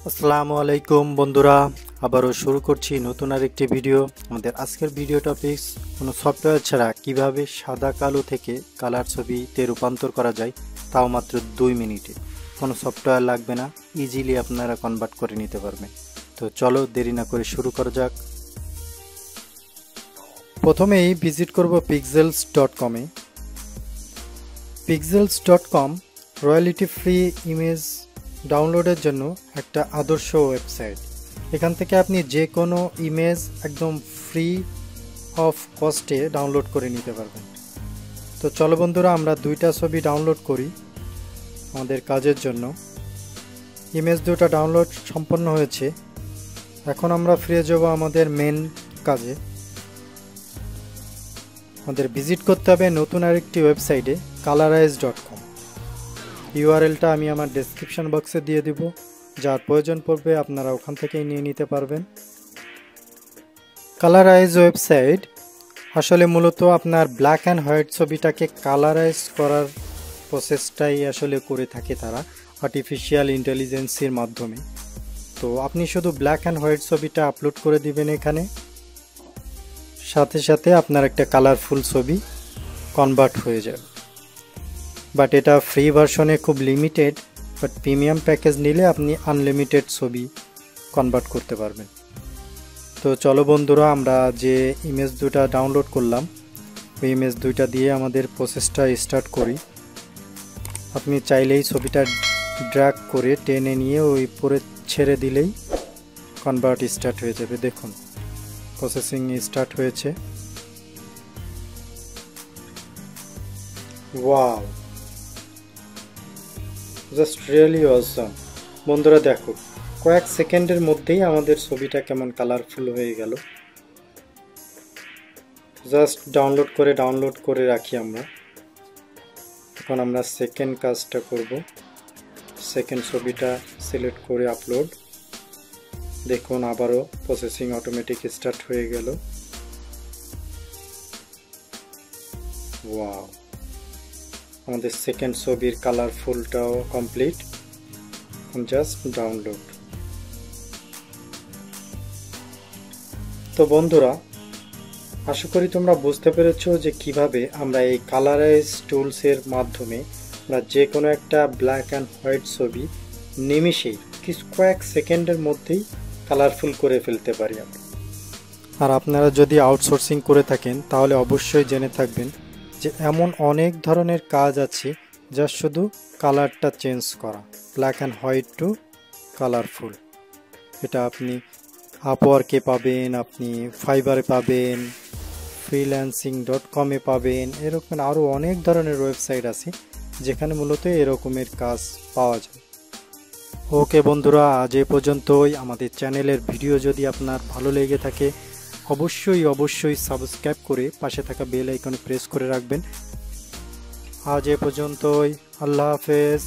আসসালামু আলাইকুম বন্ধুরা, আবারও শুরু করছি নতুন আরেকটি ভিডিও। আমাদের আজকের ভিডিও টপিকস কোনো সফটওয়্যার ছাড়া কিভাবে সাদা কালো থেকে কালার ছবিতে রূপান্তর করা যায়, তাও মাত্র 2 মিনিটে। কোনো সফটওয়্যার লাগবে না, ইজিলি আপনারা কনভার্ট করে নিতে পারবেন। তো চলো দেরি না করে শুরু করা যাক। প্রথমেই ভিজিট করব pexels.com-এ। pexels.com রয়্যালিটি ফ্রি ইমেজ ডাউনলোডের জন্য একটা আদর্শ ওয়েবসাইট। এখান থেকে আপনি যে কোনো ইমেজ একদম ফ্রি অফ কস্টে ডাউনলোড করে নিতে পারবেন। তো চলো বন্ধুরা, আমরা 2টা ছবি ডাউনলোড করি আমাদের কাজের জন্য। ইমেজ 2টা ডাউনলোড সম্পন্ন হয়েছে। এখন আমরা ফিরে যাব আমাদের মেন কাজে। আমাদের ভিজিট করতে হবে নতুন আরেকটি ওয়েবসাইটে, Colourise.com। ইউআরএলটা আমি আমার ডেসক্রিপশন বক্সে দিয়ে দিব, যার প্রয়োজন পড়বে আপনারা ওখান থেকেই নিয়ে নিতে পারবেন। কালারাইজ ওয়েবসাইট আসলে মূলত আপনার ব্ল্যাক অ্যান্ড হোয়াইট ছবিটাকে কালারাইজ করার প্রসেসটাই আসলে করে থাকে তারা আর্টিফিশিয়াল ইন্টেলিজেন্সের মাধ্যমে। তো আপনি শুধু ব্ল্যাক অ্যান্ড হোয়াইট ছবিটা আপলোড করে দিবেন এখানে, সাথে সাথে আপনার একটা কালারফুল ছবি কনভার্ট হয়ে যাবে। বাট এটা ফ্রি ভার্সনে খুব লিমিটেড, বাট প্রিমিয়াম প্যাকেজ নিলে আপনি আনলিমিটেড ছবি কনভার্ট করতে পারবেন। তো চলো বন্ধুরা, আমরা যে ইমেজ 2টা ডাউনলোড করলাম ওই ইমেজ 2টা দিয়ে আমাদের প্রসেসটা স্টার্ট করি। আপনি চাইলেই ছবিটা ড্র্যাগ করে টেনে নিয়ে ওই পরে ছেড়ে দিলেই কনভার্ট স্টার্ট হয়ে যাবে। দেখুন প্রসেসিং স্টার্ট হয়েছে। Wow, just really awesome. বন্ধুরা দেখো, কয়েক সেকেন্ডের মধ্যেই আমাদের ছবিটা কেমন কালারফুল হয়ে গেল। জাস্ট ডাউনলোড করে রাখি আমরা। এখন আমরা সেকেন্ড কাজটা করব। সেকেন্ড ছবিটা সিলেক্ট করে আপলোড। দেখুন আবারও প্রসেসিং অটোমেটিক স্টার্ট হয়ে গেল। ওয়াও, আমাদের সেকেন্ড ছবির কালারফুলটাও কমপ্লিট। Just download. তো বন্ধুরা, আশা করি তোমরা বুঝতে পেরেছো যে কিভাবে আমরা এই কালারাইজ টুলসের মাধ্যমে আমরা যে কোনো একটা ব্ল্যাক অ্যান্ড হোয়াইট ছবি নিমিষেই কয়েক সেকেন্ডের মধ্যেই কালারফুল করে ফেলতে পারি আমরা। আর আপনারা যদি আউটসোর্সিং করে থাকেন তাহলে অবশ্যই জেনে থাকবেন যে এমন অনেক ধরনের কাজ আছে যা শুধু কালারটা চেঞ্জ করা, black and white to colourful. এটা আপনি আপওয়ার্কে পাবেন, আপনি ফাইবারে পাবেন, freelancing.com-এ পাবেন। এরকম আরও অনেক ধরনের ওয়েবসাইট আছে যেখানে মূলত এরকমের কাজ পাওয়া যায়। ওকে বন্ধুরা, আজ এ পর্যন্তই। আমাদের চ্যানেলের ভিডিও যদি আপনার ভালো লেগে থাকে অবশ্যই সাবস্ক্রাইব করে পাশে থাকা বেল আইকনে প্রেস করে রাখবেন। আজ এ পর্যন্তই। আল্লাহ হাফেজ।